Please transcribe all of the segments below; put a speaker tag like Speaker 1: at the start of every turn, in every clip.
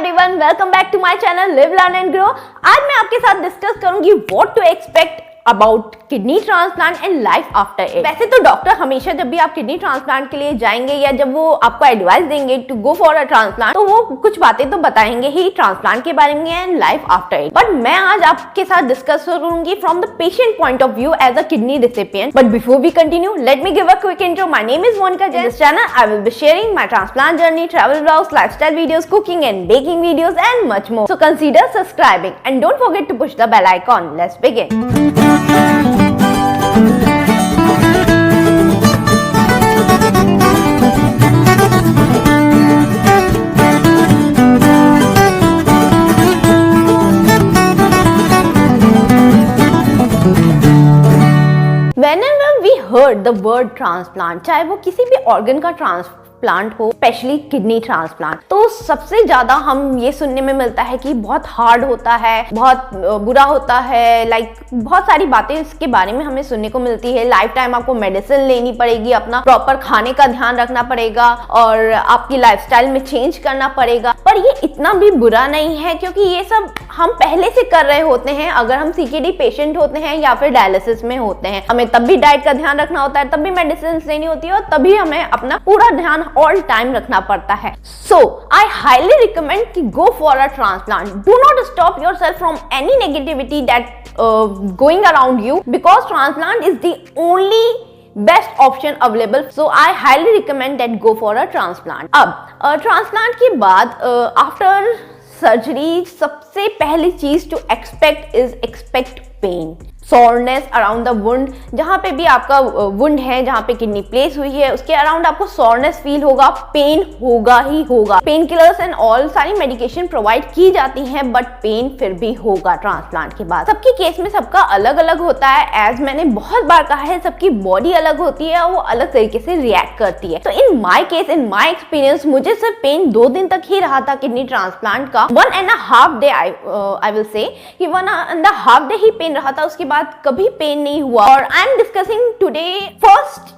Speaker 1: Everyone, welcome back to my channel live learn and grow. आज मैं आपके साथ डिस्कस करूंगी what to expect about kidney transplant and life after it. वैसे तो डॉक्टर हमेशा जब भी आप किडनी ट्रांसप्लांट के लिए जाएंगे या जब वो आपको एडवाइस देंगे to go for a transplant, तो वो कुछ बातें तो बताएंगे ही ट्रांसप्लांट के बारे में and life after it. But मैं आज आपके साथ डिस्कस करूंगी from the patient point of view as a kidney recipient. But before we continue, let me give a quick intro. My name is Monika Jain. This channel I will be sharing my transplant journey, travel vlogs, lifestyle videos, cooking and baking videos and much more. So consider subscribing and don't forget to push the bell icon. Let's begin. Whenever we heard the word transplant, चाहे वो किसी भी organ का transplant हो, specially kidney transplant, तो सबसे ज्यादा हम ये सुनने में मिलता है कि बहुत हार्ड होता है, बहुत बुरा होता है, बहुत सारी बातें इसके बारे में हमें सुनने को मिलती है। लाइफ टाइम आपको मेडिसिन लेनी पड़ेगी, अपना प्रॉपर खाने का ध्यान रखना पड़ेगा और आपकी लाइफस्टाइल में चेंज करना पड़ेगा। पर ये इतना भी बुरा नहीं है, क्योंकि ये सब हम पहले से कर रहे होते हैं। अगर हम सीकेडी पेशेंट होते हैं या फिर डायलिसिस में होते हैं, हमें तब भी डाइट का ध्यान रखना होता है, तब भी मेडिसिन लेनी होती है और तभी हमें अपना पूरा ध्यान ऑल टाइम रखना पड़ता है। सो आई हाईली रिकमेंड कि go for a transplant. Do not stop yourself from any negativity that going around you, because transplant is the only best option available. So I highly recommend that go for a transplant. अब transplant के बाद after surgery सबसे पहली चीज to expect is expect pain, soreness around the wound. जहां पे भी आपका वुंड है, जहां पे किडनी प्लेस हुई है, उसके अराउंड आपको सोरनेस फील होगा, पेन होगा ही होगा। पेन किलर्स एंड ऑल सारी मेडिकेशन प्रोवाइड की जाती हैं, बट पेन फिर भी होगा ट्रांसप्लांट के बाद। सबके केस में सबका अलग अलग होता है। एज मैंने बहुत बार कहा है, सबकी बॉडी अलग होती है और वो अलग तरीके से रिएक्ट करती है। तो इन my case, in my experience, मुझे सिर्फ पेन 2 दिन तक ही रहा था किडनी ट्रांसप्लांट का। 1.5 डे आई विल से कि 1.5 डे ही पेन रहा था, उसके बाद कभी पेन नहीं हुआ। और I am discussing today first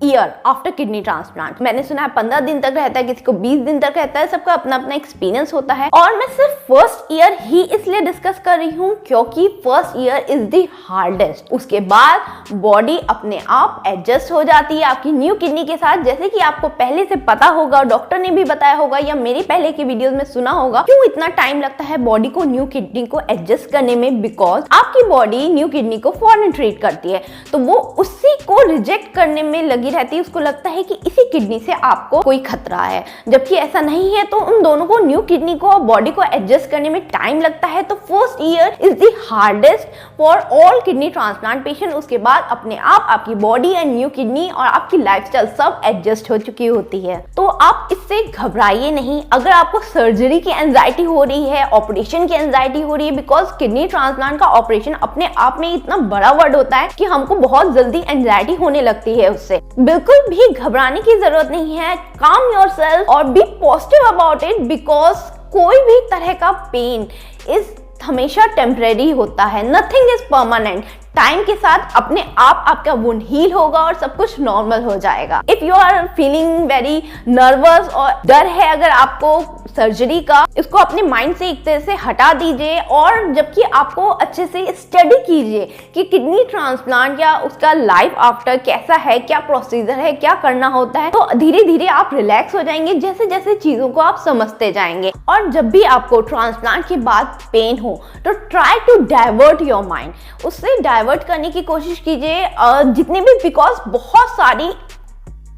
Speaker 1: year after kidney transplant. मैंने सुना है 15 दिन तक रहता है, किसी को 20 दिन तक रहता है, सबका अपना अपना एक्सपीरियंस होता है। और मैं सिर्फ फर्स्ट ईयर ही इसलिए डिस्कस कर रही हूँ क्योंकि first year is the hardest. उसके बाद बॉडी अपने आप एडजस्ट हो जाती है आपकी न्यू किडनी के साथ। जैसे कि आपको पहले से पता होगा, डॉक्टर ने भी बताया होगा या मेरे पहले के वीडियोस में सुना होगा, क्यों इतना टाइम लगता है बॉडी को न्यू किडनी को एडजस्ट करने में। बिकॉज आपकी बॉडी न्यू किडनी को फॉरेन ट्रीट करती है, तो वो उसी को रिजेक्ट करने में लगी रहती है। उसको लगता है कि इसी किडनी से आपको कोई खतरा है, जबकि ऐसा नहीं है। तो उन दोनों को, न्यू किडनी को और बॉडी को एडजस्ट करने में टाइम लगता है। तो first year is the hardest for all kidney transplant patient. उसके बाद अपने आप आपकी बॉडी एंड न्यू किडनी और आपकी लाइफस्टाइल सब एडजस्ट हो चुकी होती है। तो आप इससे घबराइए नहीं। अगर आपको सर्जरी की एंजाइटी हो रही है, ऑपरेशन की एंजाइटी हो रही है, बिकॉज किडनी ट्रांसप्लांट का ऑपरेशन अपने आप में इतना बड़ा वर्ड होता है कि हमको बहुत जल्दी एंजाइटी होने लगती है उससे। बिल्कुल भी घबराने की जरूरत नहीं है। काम योरसेल्फ और be positive about it, because कोई भी तरह का पेन इज हमेशा टेम्परेरी होता है। Nothing is permanent. टाइम के साथ अपने आप आपका वुंड हील होगा और सब कुछ नॉर्मल हो जाएगा। If you are feeling very nervous और डर है अगर आपको सर्जरी का, इसको अपने माइंड से एक तरह से हटा दीजिए। और जबकि आपको अच्छे से स्टडी कीजिए कि किडनी ट्रांसप्लांट या उसका लाइफ आफ्टर कैसा है, क्या प्रोसीजर है, क्या करना होता है, तो धीरे धीरे आप रिलैक्स हो जाएंगे जैसे जैसे चीजों को आप समझते जाएंगे। और जब भी आपको ट्रांसप्लांट के बाद पेन हो, तो try to divert your mind. उससे डाइवर्ट करने की कोशिश कीजिए जितने भी, बिकॉज बहुत सारी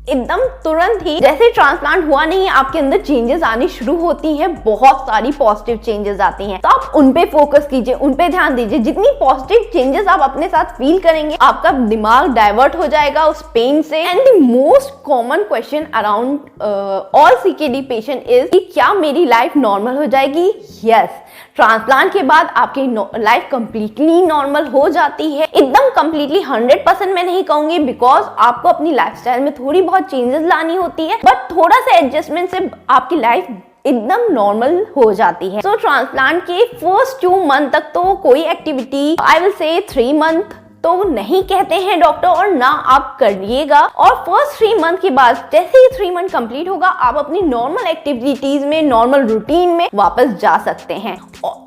Speaker 1: एकदम तुरंत ही जैसे ट्रांसप्लांट हुआ नहीं, आपके अंदर चेंजेस आनी शुरू होती हैं, बहुत सारी पॉजिटिव चेंजेस आती हैं। तो आप उन पे फोकस कीजिए, उन पे ध्यान दीजिए। जितनी पॉजिटिव चेंजेस आप अपने साथ फील करेंगे, आपका दिमाग डाइवर्ट हो जाएगा उस पेन से। And the most common question around all CKD patient is कि क्या मेरी लाइफ नॉर्मल हो जाएगी? यस, ट्रांसप्लांट के बाद आपकी लाइफ कंप्लीटली नॉर्मल हो जाती है। एकदम कंप्लीटली 100% मैं नहीं कहूंगी, बिकॉज आपको अपनी लाइफस्टाइल में थोड़ी बहुत चेंजेस लानी होती है, बट थोड़ा सा एडजस्टमेंट से आपकी लाइफ एकदम नॉर्मल हो जाती है। तो ट्रांसप्लांट के फर्स्ट 2 मंथ तक तो कोई activity, I will say 3 month तो नहीं कहते हैं डॉक्टर, और ना आप करिएगा। और फर्स्ट 3 मंथ के बाद जैसे ही 3 मंथ कंप्लीट होगा आप अपनी नॉर्मल एक्टिविटीज में, नॉर्मल रूटीन में वापस जा सकते हैं।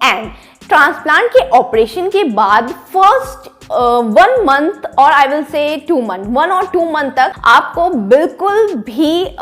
Speaker 1: एंड ट्रांसप्लांट के ऑपरेशन के बाद फर्स्ट 1 मंथ और आई विल से 2 मंथ, 1 और 2 मंथ तक आपको बिल्कुल भी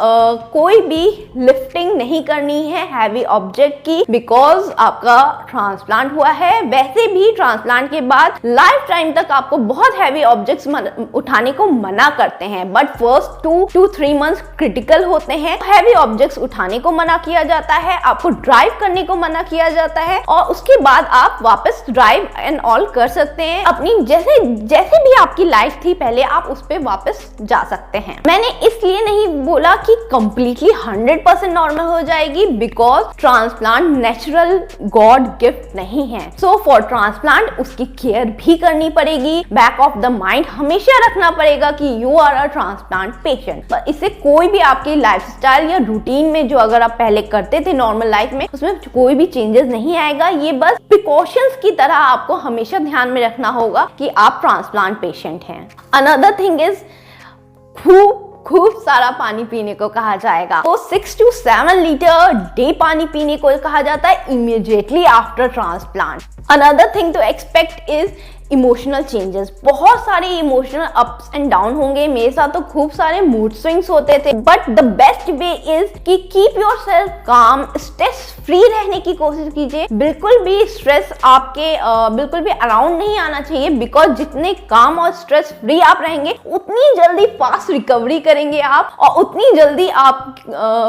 Speaker 1: कोई भी लिफ्टिंग नहीं करनी है हैवी ऑब्जेक्ट की, बिकॉज आपका ट्रांसप्लांट हुआ है। वैसे भी ट्रांसप्लांट के बाद लाइफ टाइम तक आपको बहुत हैवी ऑब्जेक्ट्स उठाने को मना करते हैं, but first 2 to 3 months critical होते हैं। हैवी ऑब्जेक्ट्स उठाने को मना किया जाता है, आपको ड्राइव करने को मना किया जाता है, और उसके बाद आप वापस ड्राइव एंड ऑल कर सकते हैं। अपनी जैसे भी आपकी लाइफ थी पहले, आप उस पे वापस जा सकते हैं। मैंने इसलिए नहीं बोला कि कंप्लीटली 100% नॉर्मल हो जाएगी, because transplant natural God gift नहीं है। सो फॉर ट्रांसप्लांट उसकी केयर भी करनी पड़ेगी। बैक ऑफ द माइंड हमेशा रखना पड़ेगा कि you are a transplant patient. इससे कोई भी आपकी लाइफस्टाइल या रूटीन में जो अगर आप पहले करते थे नॉर्मल लाइफ में, उसमें कोई भी चेंजेस नहीं आएगा। ये बस प्रिकॉशंस की तरह आपको हमेशा ध्यान में रखना होगा कि आप ट्रांसप्लांट पेशेंट हैं। अनदर थिंग इज खूब सारा पानी पीने को कहा जाएगा। तो 6 to 7 लीटर डे पानी पीने को कहा जाता है immediately after transplant. Another thing to expect is emotional changes. बहुत सारे इमोशनल अप्स एंड डाउन होंगे। मेरे साथ तो खूब सारे मूड स्विंग्स होते थे, but the best way is कि कीप योर सेल्फ काम, स्ट्रेस फ्री रहने की कोशिश कीजिए। बिल्कुल भी स्ट्रेस आपके बिल्कुल भी अराउंड नहीं आना चाहिए, बिकॉज जितने काम और स्ट्रेस फ्री आप रहेंगे उतनी जल्दी फास्ट रिकवरी करेंगे आप, और उतनी जल्दी आप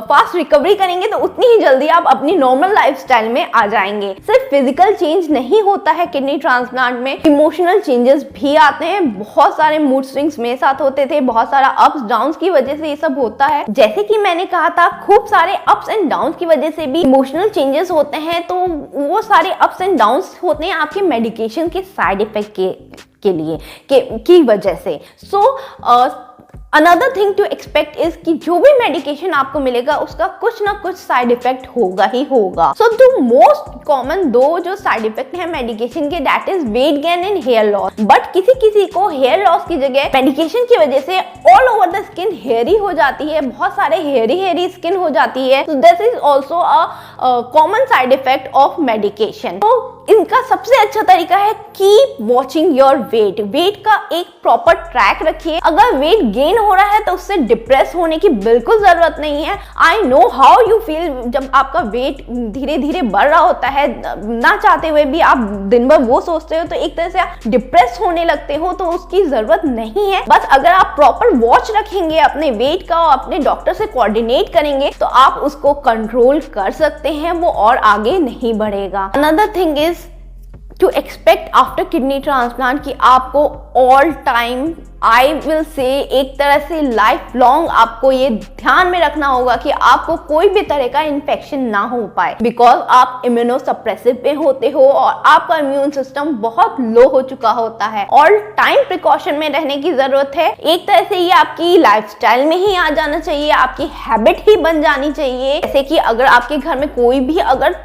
Speaker 1: फास्ट रिकवरी करेंगे तो उतनी ही जल्दी आप अपनी नॉर्मल लाइफस्टाइल में आ जाएंगे। सिर्फ फिजिकल चेंज नहीं होता है किडनी ट्रांसप्लांट में, इमोशनल चेंजेस भी आते हैं। बहुत सारे मूड स्विंग्स मेरे साथ होते थे, बहुत सारा अप्स डाउन्स की वजह से ये सब होता है। जैसे कि मैंने कहा था, खूब सारे अप्स एंड डाउन्स की वजह से भी इमोशनल चेंजेस होते हैं। तो वो सारे अप्स एंड डाउन्स होते हैं आपके मेडिकेशन के साइड इफेक्ट के लिए की वजह से। Another thing to expect is कि जो भी मेडिकेशन आपको मिलेगा उसका कुछ ना कुछ साइड इफेक्ट होगा ही होगा। सो द मोस्ट कॉमन दो जो साइड इफेक्ट है मेडिकेशन के, that is weight gain and hair loss. But किसी को हेयर लॉस की जगह मेडिकेशन की वजह से all over the skin hairy हो जाती है, बहुत सारे हेयरी स्किन हो जाती है। This is also a common side effect of medication. तो इनका सबसे अच्छा तरीका है keep watching your weight. Weight का एक प्रॉपर ट्रैक रखिए। अगर वेट गेन हो रहा है तो उससे डिप्रेस होने की बिल्कुल जरूरत नहीं है। I know how you feel जब आपका वेट धीरे धीरे बढ़ रहा होता है, ना चाहते हुए भी आप दिन भर वो सोचते हो, तो एक तरह से आप डिप्रेस होने लगते हो, तो उसकी जरूरत नहीं है। बस अगर आप प्रॉपर वॉच रखेंगे अपने वेट का और अपने डॉक्टर से कोऑर्डिनेट करेंगे तो आप उसको कंट्रोल कर सकते हैं, वो और आगे नहीं बढ़ेगा। Another thing is to expect after kidney transplant कि आपको all time, I will say एक तरह से लाइफ लॉन्ग आपको ये ध्यान में रखना होगा कि आपको कोई भी तरह का इन्फेक्शन ना हो पाए, बिकॉज आप इम्यूनोसप्रेसिव पे होते हो और आपका इम्यून सिस्टम बहुत लो हो चुका होता है। ऑल टाइम प्रिकॉशन में रहने की जरूरत है। एक तरह से ये आपकी लाइफस्टाइल में ही आ जाना चाहिए, आपकी हैबिट ही बन जानी चाहिए। जैसे कि अगर आपके घर में कोई भी अगर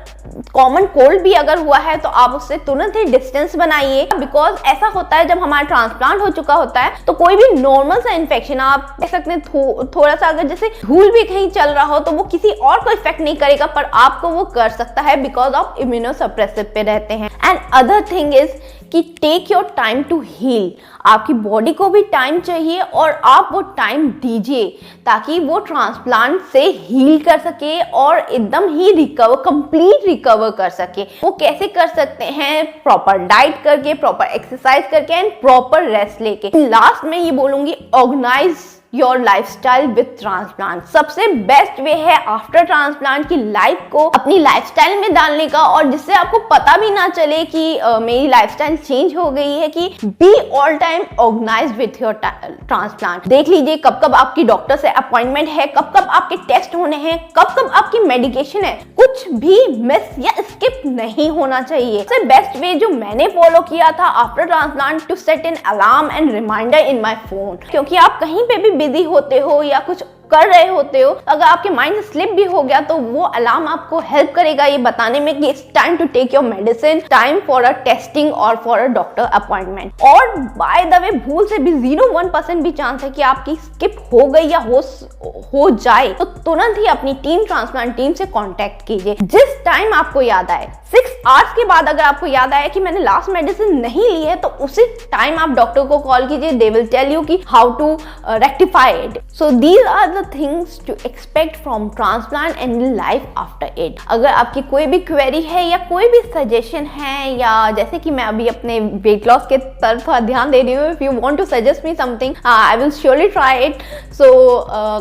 Speaker 1: कॉमन कोल्ड भी अगर हुआ है तो आप उससे तुरंत ही डिस्टेंस बनाइए, बिकॉज ऐसा होता है जब हमारा ट्रांसप्लांट हो चुका होता है तो कोई भी नॉर्मल सा इन्फेक्शन, आप कह सकते हैं थोड़ा सा अगर जैसे धूल भी कहीं चल रहा हो तो वो किसी और को इफेक्ट नहीं करेगा, पर आपको वो कर सकता है बिकॉज आप इम्यूनोसप्रेसिव पे रहते हैं। एंड अदर थिंग इज कि take your time to heal. आपकी बॉडी को भी टाइम चाहिए और आप वो टाइम दीजिए ताकि वो ट्रांसप्लांट से हील कर सके और एकदम ही कंप्लीट रिकवर कर सके। वो कैसे कर सकते हैं? प्रॉपर डाइट करके, प्रॉपर एक्सरसाइज करके एंड प्रॉपर रेस्ट लेके। लास्ट में ये बोलूंगी, organize your lifestyle with transplant. सबसे बेस्ट वे है आफ्टर ट्रांसप्लांट की लाइफ को अपनी लाइफस्टाइल में डालने का, और जिससे आपको पता भी ना चले कि मेरी लाइफस्टाइल चेंज हो गई है, कि be all time organize with your transplant. देख लीजिए कब कब आपकी डॉक्टर से अपॉइंटमेंट है, कब कब आपके टेस्ट होने हैं, कब कब आपकी मेडिकेशन है। कुछ भी मिस या स्किप नहीं होना चाहिए। सबसे बेस्ट वे जो मैंने फॉलो किया था after transplant, to set an alarm and reminder in my phone, क्योंकि आप कहीं पे भी बिजी होते हो या कुछ कर रहे होते हो, अगर आपके माइंड से स्लिप भी हो गया तो वो अलार्म आपको हेल्प करेगा ये बताने में कि it's time to take your medicine, time for a testing और फॉर अ डॉक्टर अपॉइंटमेंट। और बाय द वे भूल से भी 0.1% भी चांस है कि आपकी स्किप हो गई या हो जाए, तो तुरंत ही अपनी टीम ट्रांसप्लांट टीम से कांटेक्ट कीजिए जिस टाइम आपको याद आए। 6 आवर्स के बाद अगर आपको याद आया कि मैंने लास्ट मेडिसिन नहीं ली है, तो उसी टाइम आप डॉक्टर को कॉल कीजिए, दे विल टेल यू कि how to rectify it. So these are the things to expect from transplant and life after it. अगर आपकी कोई भी क्वेरी है या कोई भी सजेशन है, या जैसे कि मैं अभी अपने वेट लॉस के तरफ थोड़ा ध्यान दे रही हूँ, if you want to suggest me something I will surely try it. So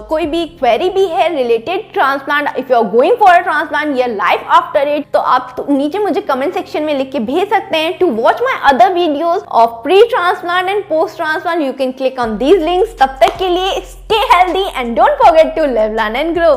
Speaker 1: कोई भी क्वेरी भी है related transplant, if you are going for a transplant या लाइफ आफ्टर इट, तो आप नीचे मुझे कमेंट सेक्शन में लिख के भेज सकते हैं। To watch my other videos of pre transplant and post transplant you can click on these links. तब तक के लिए stay healthy and don't forget to live, learn and grow.